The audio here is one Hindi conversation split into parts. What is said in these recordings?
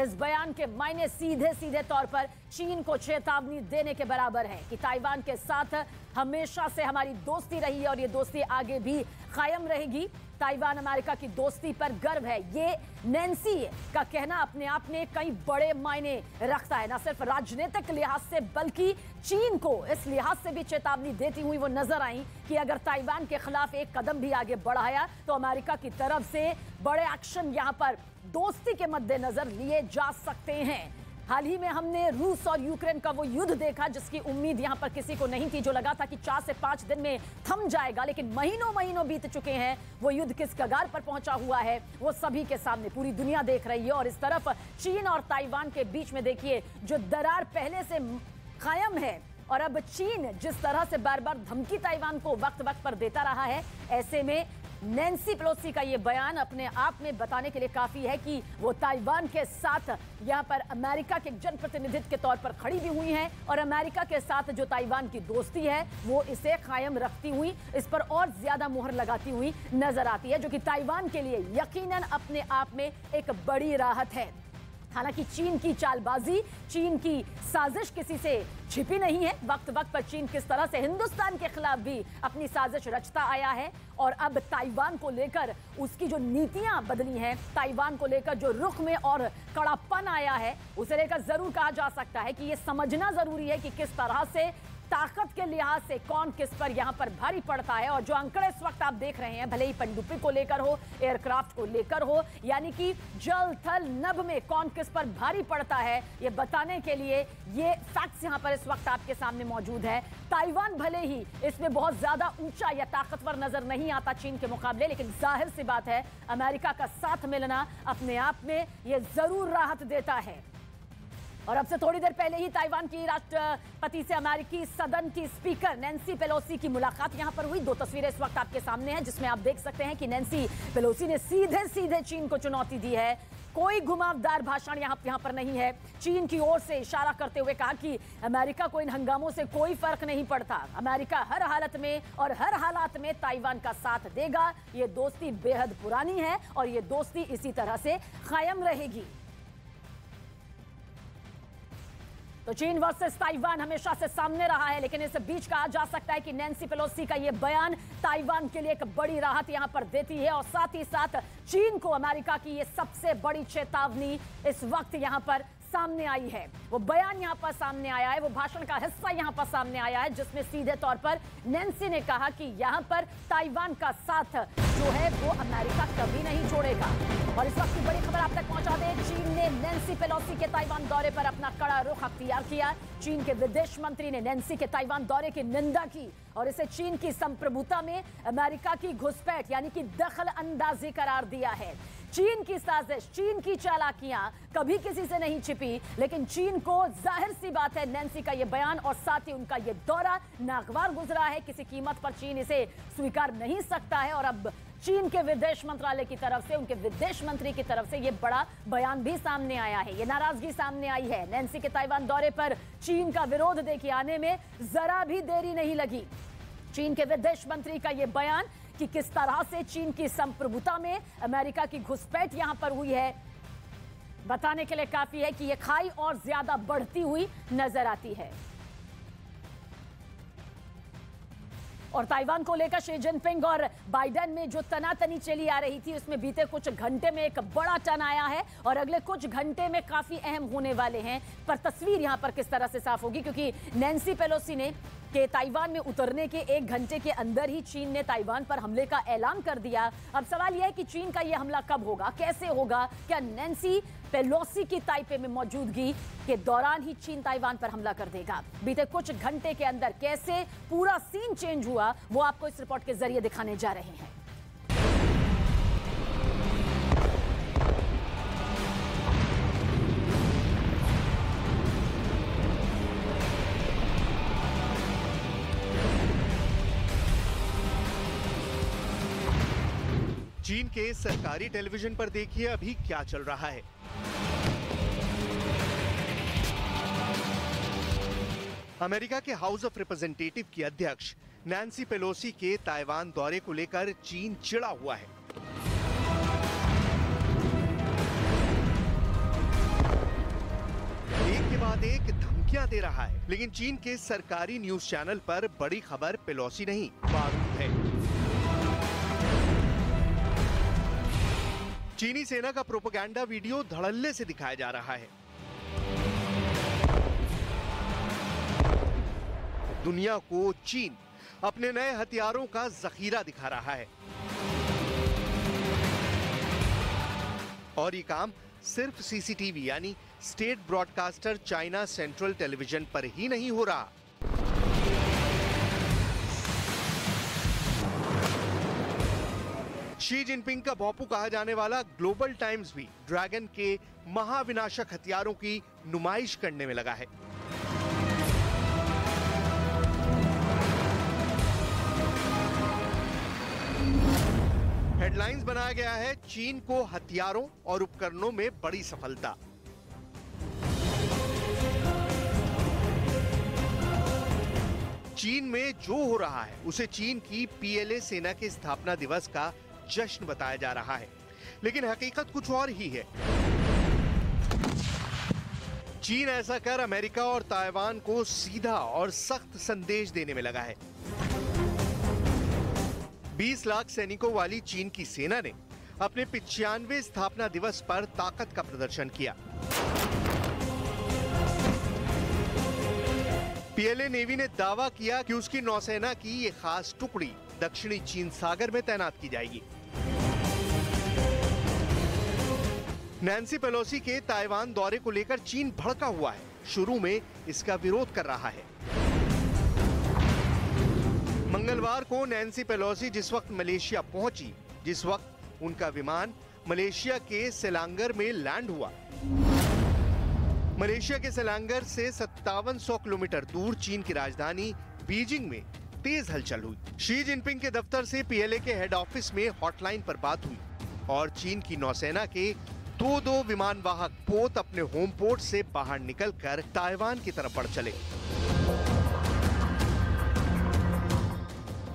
इस बयान के मायने सीधे सीधे तौर पर चीन को चेतावनी देने के बराबर है कि ताइवान के साथ हमेशा से हमारी दोस्ती रही है और ये दोस्ती आगे भी कायम रहेगी। ताइवान अमेरिका की दोस्ती पर गर्व है, ये नैन्सी का कहना अपने आप में कई बड़े मायने रखता है। न सिर्फ राजनीतिक लिहाज से बल्कि चीन को इस लिहाज से भी चेतावनी देती हुई वो नजर आई कि अगर ताइवान के खिलाफ एक कदम भी आगे बढ़ाया तो अमेरिका की तरफ से बड़े एक्शन यहां पर दोस्ती के मद्देनजर लिए जा सकते हैं। हाल ही में हमने रूस और यूक्रेन का वो युद्ध देखा जिसकी उम्मीद यहां पर किसी को नहीं थी, जो लगा था कि 4 से 5 दिन में थम जाएगा, लेकिन महीनों बीत चुके हैं। वो युद्ध किस कगार पर पहुंचा हुआ है वो सभी के सामने पूरी दुनिया देख रही है। और इस तरफ चीन और ताइवान के बीच में देखिए जो दरार पहले से कायम है और अब चीन जिस तरह से बार बार धमकी ताइवान को वक्त वक्त पर देता रहा है, ऐसे में नैन्सी पेलोसी का ये बयान अपने आप में बताने के लिए काफी है कि वो ताइवान के साथ यहाँ पर अमेरिका के जनप्रतिनिधित्व के तौर पर खड़ी भी हुई हैं और अमेरिका के साथ जो ताइवान की दोस्ती है वो इसे कायम रखती हुई, इस पर और ज्यादा मुहर लगाती हुई नजर आती है, जो कि ताइवान के लिए यकीनन अपने आप में एक बड़ी राहत है। हालांकि चीन की चालबाजी, चीन की साजिश किसी से छिपी नहीं है। वक्त वक्त पर चीन किस तरह से हिंदुस्तान के खिलाफ भी अपनी साजिश रचता आया है और अब ताइवान को लेकर उसकी जो नीतियां बदली हैं, ताइवान को लेकर जो रुख में और कड़ापन आया है, उसे लेकर जरूर कहा जा सकता है कि यह समझना जरूरी है कि किस तरह से ताकत के लिहाज से कौन किस पर यहां पर भारी पड़ता है। और जो आंकड़े इस वक्त आप देख रहे हैं, भले ही पनडुब्बी को लेकर हो, एयरक्राफ्ट को लेकर हो, यानी कि जल थल नभ में कौन किस पर भारी पड़ता है, ये बताने के लिए ये फैक्ट्स यहां पर इस वक्त आपके सामने मौजूद है। ताइवान भले ही इसमें बहुत ज्यादा ऊंचा या ताकतवर नजर नहीं आता चीन के मुकाबले, लेकिन जाहिर सी बात है अमेरिका का साथ मिलना अपने आप में ये जरूर राहत देता है। और अब से थोड़ी देर पहले ही ताइवान की राष्ट्रपति से अमेरिकी सदन की स्पीकर नैन्सी पेलोसी की मुलाकात यहां पर हुई। 2 तस्वीरें इस वक्त आपके सामने हैं जिसमें आप देख सकते हैं कि नैन्सी पेलोसी ने सीधे सीधे चीन को चुनौती दी है। कोई घुमावदार भाषण यहां पर नहीं है। चीन की ओर से इशारा करते हुए कहा कि अमेरिका को इन हंगामों से कोई फर्क नहीं पड़ता, अमेरिका हर हालत में और हर हालात में ताइवान का साथ देगा। ये दोस्ती बेहद पुरानी है और ये दोस्ती इसी तरह से कायम रहेगी। तो चीन वर्सेस ताइवान हमेशा से सामने रहा है, लेकिन इस बीच कहा जा सकता है कि नैन्सी पेलोसी का यह बयान ताइवान के लिए एक बड़ी राहत यहां पर देती है और साथ ही साथ चीन को अमेरिका की यह सबसे बड़ी चेतावनी इस वक्त यहां पर सामने आई है। वो बयान यहां पर सामने आया है, वो भाषण का हिस्सा यहां पर सामने आया है जिसमें सीधे तौर पर नैन्सी ने कहा कि यहां पर ताइवान का साथ जो है वो अमेरिका कभी नहीं छोड़ेगा। और इस वक्त की बड़ी खबर आप तक पहुंचा दें, चीन ने नैन्सी पेलोसी के ताइवान दौरे पर अपना कड़ा रुख अख्तियार किया। चीन के विदेश मंत्री ने नैन्सी के ताइवान दौरे की निंदा की और इसे चीन की संप्रभुता में अमेरिका की घुसपैठ यानी कि दखल अंदाजी करार दिया है। चीन की साजिश, चीन की चालाकियां कभी किसी से नहीं छिपी, लेकिन चीन को जाहिर सी बात है नैन्सी का यह बयान और साथ ही उनका यह दौरा नागवार गुजरा है। किसी कीमत पर चीन इसे स्वीकार नहीं सकता है और अब चीन के विदेश मंत्रालय की तरफ से, उनके विदेश मंत्री की तरफ से यह बड़ा बयान भी सामने आया है। यह नाराजगी सामने आई है। नैन्सी के ताइवान दौरे पर चीन का विरोध देखिए आने में जरा भी देरी नहीं लगी। चीन के विदेश मंत्री का यह बयान कि किस तरह से चीन की संप्रभुता में अमेरिका की घुसपैठ यहां पर हुई है, बताने के लिए काफी है कि यह खाई और ज्यादा बढ़ती हुई नजर आती है। और ताइवान को लेकर शी जिनपिंग और बाइडेन में जो तनातनी चली आ रही थी उसमें बीते कुछ घंटे में एक बड़ा टर्न आया है और अगले कुछ घंटे में काफी अहम होने वाले हैं। पर तस्वीर यहां पर किस तरह से साफ होगी, क्योंकि नैन्सी पेलोसी ने कि ताइवान में उतरने के 1 घंटे के अंदर ही चीन ने ताइवान पर हमले का ऐलान कर दिया। अब सवाल यह है कि चीन का यह हमला कब होगा, कैसे होगा? क्या नैन्सी पेलोसी की ताइपे में मौजूदगी के दौरान ही चीन ताइवान पर हमला कर देगा? बीते कुछ घंटे के अंदर कैसे पूरा सीन चेंज हुआ वो आपको इस रिपोर्ट के जरिए दिखाने जा रहे हैं। चीन के सरकारी टेलीविजन पर देखिए अभी क्या चल रहा है। अमेरिका के हाउस ऑफ रिप्रेजेंटेटिव की अध्यक्ष नैन्सी पेलोसी के ताइवान दौरे को लेकर चीन चिढ़ा हुआ है। एकाएक धमकियां दे रहा है। लेकिन चीन के सरकारी न्यूज चैनल पर बड़ी खबर पेलोसी नहीं, बारूद है। चीनी सेना का प्रोपेगेंडा वीडियो धड़ल्ले से दिखाया जा रहा है। दुनिया को चीन अपने नए हथियारों का जखीरा दिखा रहा है। और ये काम सिर्फ सीसीटीवी यानी state broadcaster China central television पर ही नहीं हो रहा। शी जिनपिंग का बापू कहा जाने वाला ग्लोबल टाइम्स भी ड्रैगन के महाविनाशक हथियारों की नुमाइश करने में लगा है। हेडलाइंस बनाया गया है, चीन को हथियारों और उपकरणों में बड़ी सफलता। चीन में जो हो रहा है उसे चीन की पीएलए सेना के स्थापना दिवस का जश्न बताया जा रहा है, लेकिन हकीकत कुछ और ही है। चीन ऐसा कर अमेरिका और ताइवान को सीधा और सख्त संदेश देने में लगा है। 20 लाख सैनिकों वाली चीन की सेना ने अपने 95वें स्थापना दिवस पर ताकत का प्रदर्शन किया। पीएलए नेवी ने दावा किया कि उसकी नौसेना की ये खास टुकड़ी दक्षिणी चीन सागर में तैनात की जाएगी। नैन्सी पेलोसी के ताइवान दौरे को लेकर चीन भड़का हुआ है। शुरू में इसका विरोध कर रहा है। मंगलवार को नैन्सी पेलोसी जिस वक्त मलेशिया पहुंची, जिस वक्त उनका विमान मलेशिया के सेलांगर में लैंड हुआ, मलेशिया के सेलांगर से 5700 किलोमीटर दूर चीन की राजधानी बीजिंग में तेज हलचल हुई। शी जिनपिंग के दफ्तर से पीएलए के हेड ऑफिस में हॉटलाइन पर बात हुई और चीन की नौसेना के दो विमान वाहक पोत अपने होम पोर्ट से बाहर निकलकर ताइवान की तरफ बढ़ चले।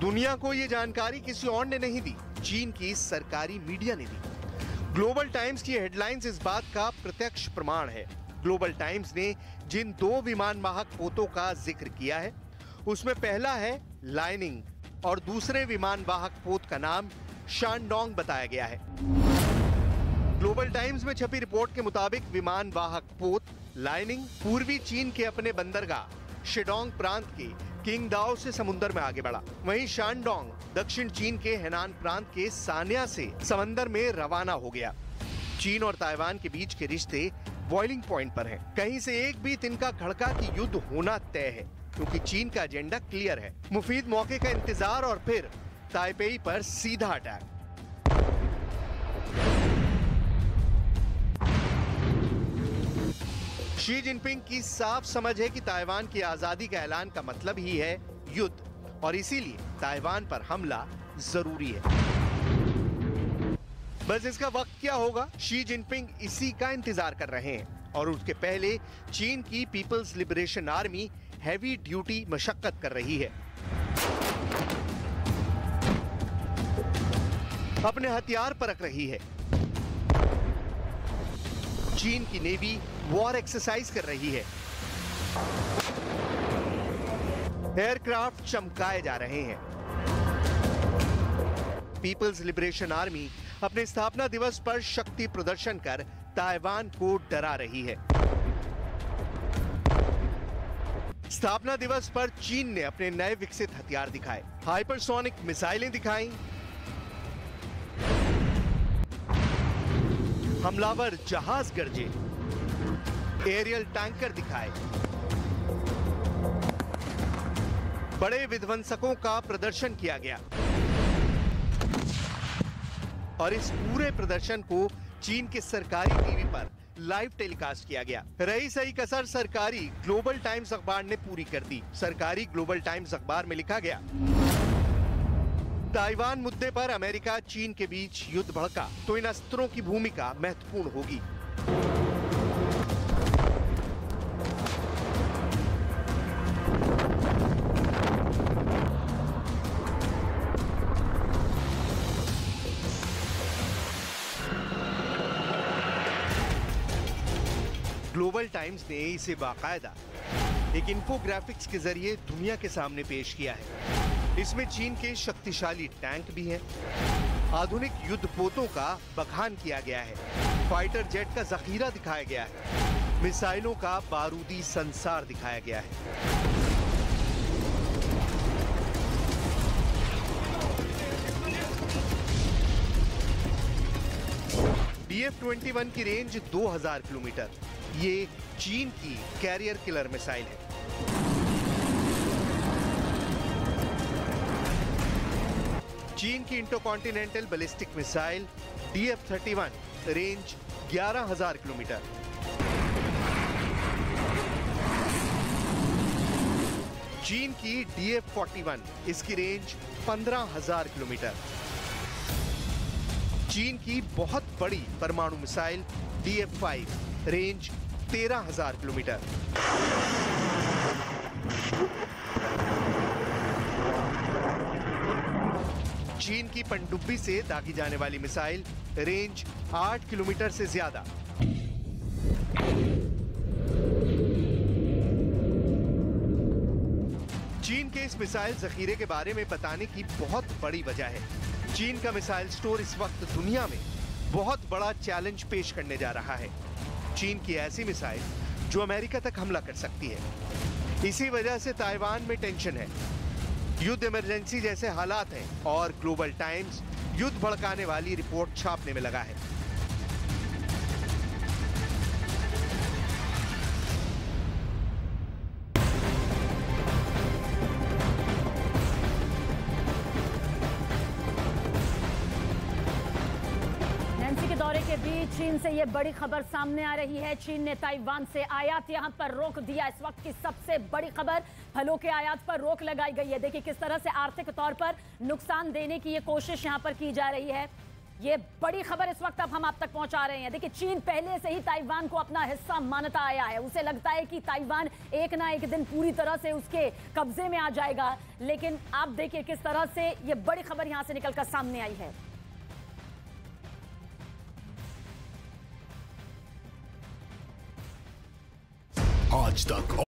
दुनिया को यह जानकारी किसी और ने नहीं दी, चीन की सरकारी मीडिया ने दी। ग्लोबल टाइम्स की हेडलाइंस इस बात का प्रत्यक्ष प्रमाण है। ग्लोबल टाइम्स ने जिन 2 विमान वाहक पोतों का जिक्र किया है, उसमें पहला है लाइनिंग और दूसरे विमान वाहक पोत का नाम शानडोंग बताया गया है। ग्लोबल टाइम्स में छपी रिपोर्ट के मुताबिक विमान वाहक पोत लाइनिंग पूर्वी चीन के अपने बंदरगाह शिडोंग प्रांत के किंगदाओ से समुद्र में आगे बढ़ा। वहीं शानडोंग दक्षिण चीन के हेनान प्रांत के सान्या से समंदर में रवाना हो गया। चीन और ताइवान के बीच के रिश्ते बॉइलिंग पॉइंट पर हैं। कहीं से एक भी तिनका खड़का की युद्ध होना तय है, क्योंकि चीन का एजेंडा क्लियर है। मुफीद मौके का इंतजार और फिर ताइपेई पर सीधा अटैक। शी जिनपिंग की साफ समझ है कि ताइवान की आजादी का ऐलान का मतलब ही है युद्ध, और इसीलिए ताइवान पर हमला जरूरी है। बस इसका वक्त क्या होगा, शी जिनपिंग इसी का इंतजार कर रहे हैं। और उसके पहले चीन की People's Liberation Army heavy duty मशक्कत कर रही है। अपने हथियार परख रही है। चीन की नेवी वॉर एक्सरसाइज कर रही है। एयरक्राफ्ट चमकाए जा रहे हैं। पीपल्स लिबरेशन आर्मी अपने स्थापना दिवस पर शक्ति प्रदर्शन कर ताइवान को डरा रही है। स्थापना दिवस पर चीन ने अपने नए विकसित हथियार दिखाए। हाइपरसोनिक मिसाइलें दिखाई, हमलावर जहाज गरजे, एरियल टैंकर दिखाए, बड़े विध्वंसकों का प्रदर्शन किया गया। और इस पूरे प्रदर्शन को चीन के सरकारी टीवी पर लाइव टेलीकास्ट किया गया। रही सही कसर सरकारी ग्लोबल टाइम्स अखबार ने पूरी कर दी। सरकारी ग्लोबल टाइम्स अखबार में लिखा गया, ताइवान मुद्दे पर अमेरिका चीन के बीच युद्ध भड़का तो इन अस्त्रों की भूमिका महत्वपूर्ण होगी। ग्लोबल टाइम्स ने इसे बाकायदा एक इन्फोग्राफिक्स के जरिए दुनिया के सामने पेश किया है। इसमें चीन के शक्तिशाली टैंक भी हैं, आधुनिक युद्धपोतों का बखान किया गया है, फाइटर जेट का जखीरा दिखाया गया है, मिसाइलों का बारूदी संसार दिखाया गया है। DF-21 की रेंज 2000 किलोमीटर। ये चीन की कैरियर किलर मिसाइल है। चीन की intercontinental ballistic missile DF-31 range 11000 kilometre. चीन की DF-41 इसकी रेंज 15000 किलोमीटर। चीन की बहुत बड़ी परमाणु मिसाइल DF-5 रेंज 13000 किलोमीटर। चीन की पनडुब्बी से दागी जाने वाली मिसाइल रेंज 8 किलोमीटर से ज्यादा। चीन के इस मिसाइल जखीरे के बारे में बताने की बहुत बड़ी वजह है। चीन का मिसाइल स्टोर इस वक्त दुनिया में बहुत बड़ा चैलेंज पेश करने जा रहा है। चीन की ऐसी मिसाइल जो अमेरिका तक हमला कर सकती है। इसी वजह से ताइवान में टेंशन है, युद्ध इमरजेंसी जैसे हालात हैं और ग्लोबल टाइम्स युद्ध भड़काने वाली रिपोर्ट छापने में लगा है। दौरे के बीच चीन से ये बड़ी खबर सामने आ रही है। चीन ने ताइवान से आयात यहां पर रोक दिया। इस वक्त की सबसे बड़ी खबर, फलों के आयात पर रोक लगाई गई है। देखिए किस तरह से आर्थिक तौर पर नुकसान देने की ये कोशिश यहां पर की जा रही है। ये बड़ी खबर इस वक्त अब हम आप तक पहुंचा रहे हैं। देखिए चीन पहले से ही ताइवान को अपना हिस्सा मानता आया है। उसे लगता है कि ताइवान एक ना एक दिन पूरी तरह से उसके कब्जे में आ जाएगा। लेकिन आप देखिए किस तरह से ये बड़ी खबर यहां से निकलकर सामने आई है। आज तक